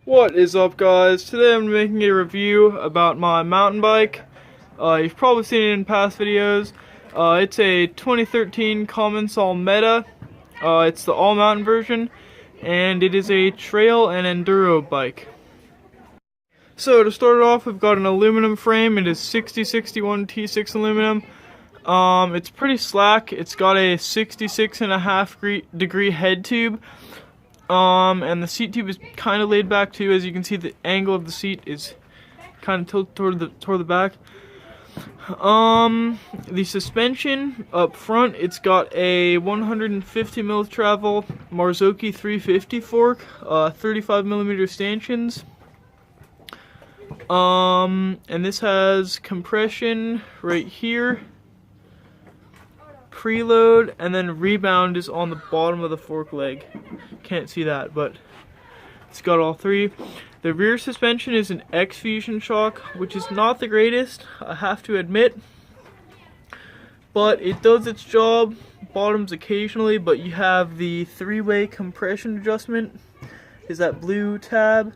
What is up, guys? Today I'm making a review about my mountain bike. You've probably seen it in past videos. It's a 2013 Commencal Meta. It's the all-mountain version, and it is a trail and enduro bike. So to start it off, we've got an aluminum frame. It is 6061 T6 aluminum. It's pretty slack. It's got a 66.5 degree head tube. And the seat tube is kind of laid back too. As you can see, the angle of the seat is kind of tilted toward the back. The suspension up front, it's got a 150 mil travel Marzocchi 350 fork, 35 millimeter stanchions. And this has compression right here, preload, and then rebound is on the bottom of the fork leg. Can't see that, but it's got all three. The rear suspension is an X-Fusion shock, which is not the greatest, I have to admit, but it does its job. Bottoms occasionally, but you have the three-way compression adjustment, is that blue tab,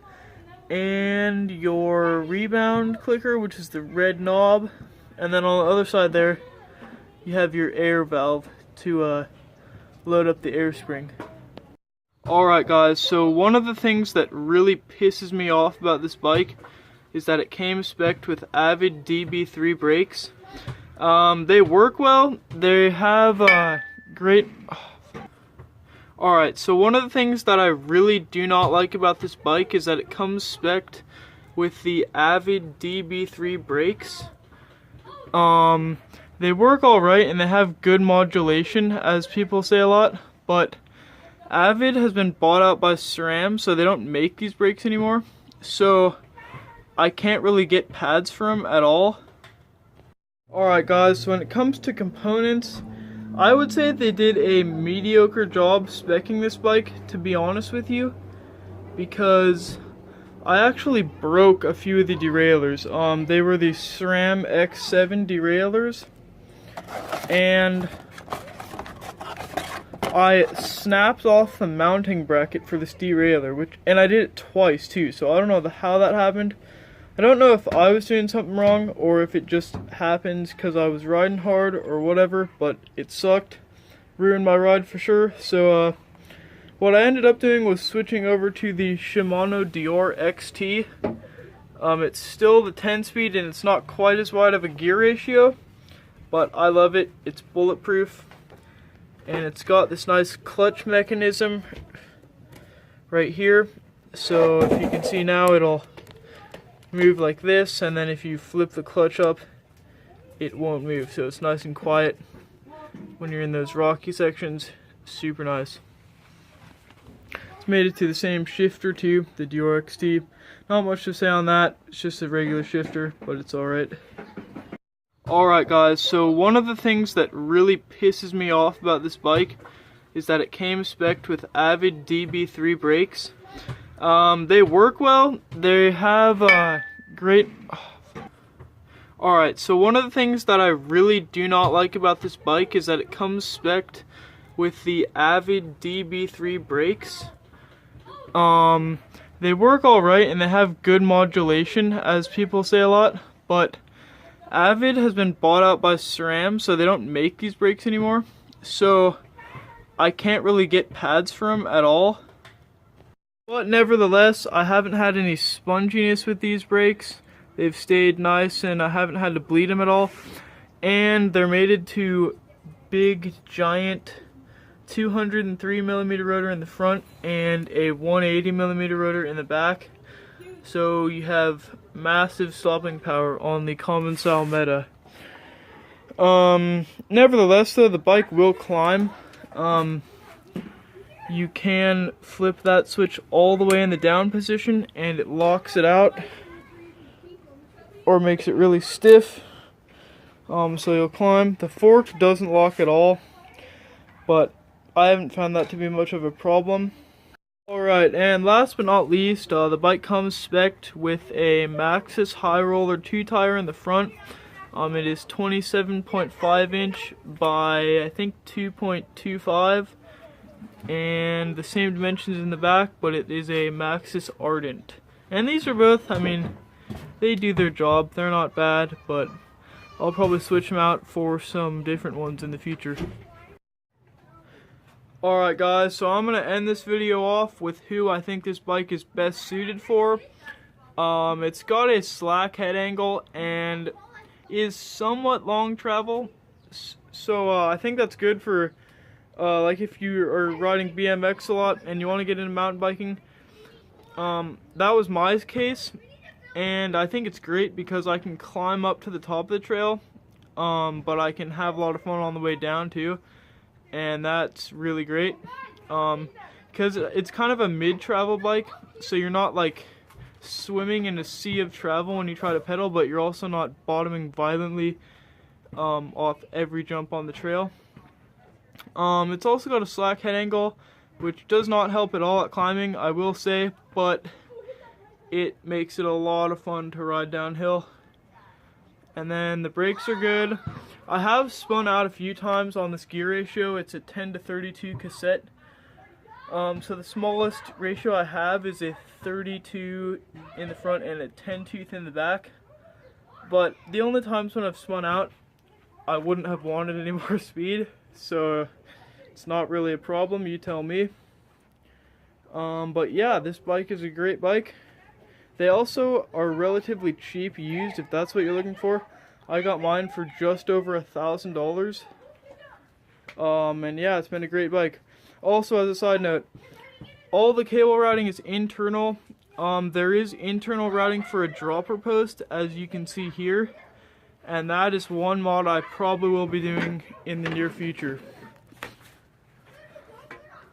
and your rebound clicker, which is the red knob, and then on the other side there you have your air valve to load up the air spring. Alright guys, so one of the things that really pisses me off about this bike is that it came spec'd with Avid Db3 brakes. They work well, they have great... Alright, so one of the things that I really do not like about this bike is that it comes spec'd with the Avid Db3 brakes. They work alright and they have good modulation, as people say a lot, but Avid has been bought out by SRAM, so they don't make these brakes anymore. So I can't really get pads for them at all. Alright guys, so when it comes to components, I would say they did a mediocre job speccing this bike, to be honest with you, because I actually broke a few of the derailleurs. They were the SRAM X7 derailleurs, and I snapped off the mounting bracket for this derailleur, and I did it twice too, so I don't know how that happened. I don't know if I was doing something wrong or if it just happens because I was riding hard or whatever, but it sucked. Ruined my ride for sure. So what I ended up doing was switching over to the Shimano Dior XT. It's still the 10-speed and it's not quite as wide of a gear ratio, but I love it. It's bulletproof. And it's got this nice clutch mechanism right here. So if you can see now, it'll move like this, and then if you flip the clutch up, it won't move. So it's nice and quiet when you're in those rocky sections. Super nice. It's made it to the same shifter too, the Dior XT. Not much to say on that. It's just a regular shifter, but it's alright. Alright guys, so one of the things that really pisses me off about this bike is that it came spec'd with Avid Db3 brakes. They work well, they have great... Alright, so one of the things that I really do not like about this bike is that it comes spec'd with the Avid Db3 brakes. They work alright and they have good modulation, as people say a lot, but Avid has been bought out by SRAM, so they don't make these brakes anymore. So I can't really get pads for them at all. But nevertheless, I haven't had any sponginess with these brakes. They've stayed nice and I haven't had to bleed them at all. And they're mated to big, giant 203mm rotor in the front and a 180mm rotor in the back. So you have massive stopping power on the Commencal Meta. Nevertheless though, the bike will climb. You can flip that switch all the way in the down position and it locks it out or makes it really stiff. So you'll climb. The fork doesn't lock at all, but I haven't found that to be much of a problem. Alright, and last but not least, the bike comes spec'd with a Maxxis High Roller 2 tire in the front. It is 27.5 inch by I think 2.25. and the same dimensions in the back, but it is a Maxxis Ardent. And these are both, I mean, they do their job. They're not bad, but I'll probably switch them out for some different ones in the future. Alright guys, so I'm going to end this video off with who I think this bike is best suited for. It's got a slack head angle and is somewhat long travel. So I think that's good for like if you are riding BMX a lot and you want to get into mountain biking. That was my case, and I think it's great because I can climb up to the top of the trail, but I can have a lot of fun on the way down too, and that's really great because it's kind of a mid-travel bike, so you're not like swimming in a sea of travel when you try to pedal, but you're also not bottoming violently off every jump on the trail. It's also got a slack head angle, which does not help at all at climbing, I will say, but it makes it a lot of fun to ride downhill. And then the brakes are good. I have spun out a few times on this gear ratio. It's a 10:32 cassette. So the smallest ratio I have is a 32 in the front and a 10 tooth in the back. But the only times when I've spun out, I wouldn't have wanted any more speed, so it's not really a problem, you tell me. But yeah, this bike is a great bike. They also are relatively cheap used, if that's what you're looking for. I got mine for just over $1,000. And yeah, it's been a great bike. Also, as a side note, all the cable routing is internal. There is internal routing for a dropper post, as you can see here. And that is one mod I probably will be doing in the near future.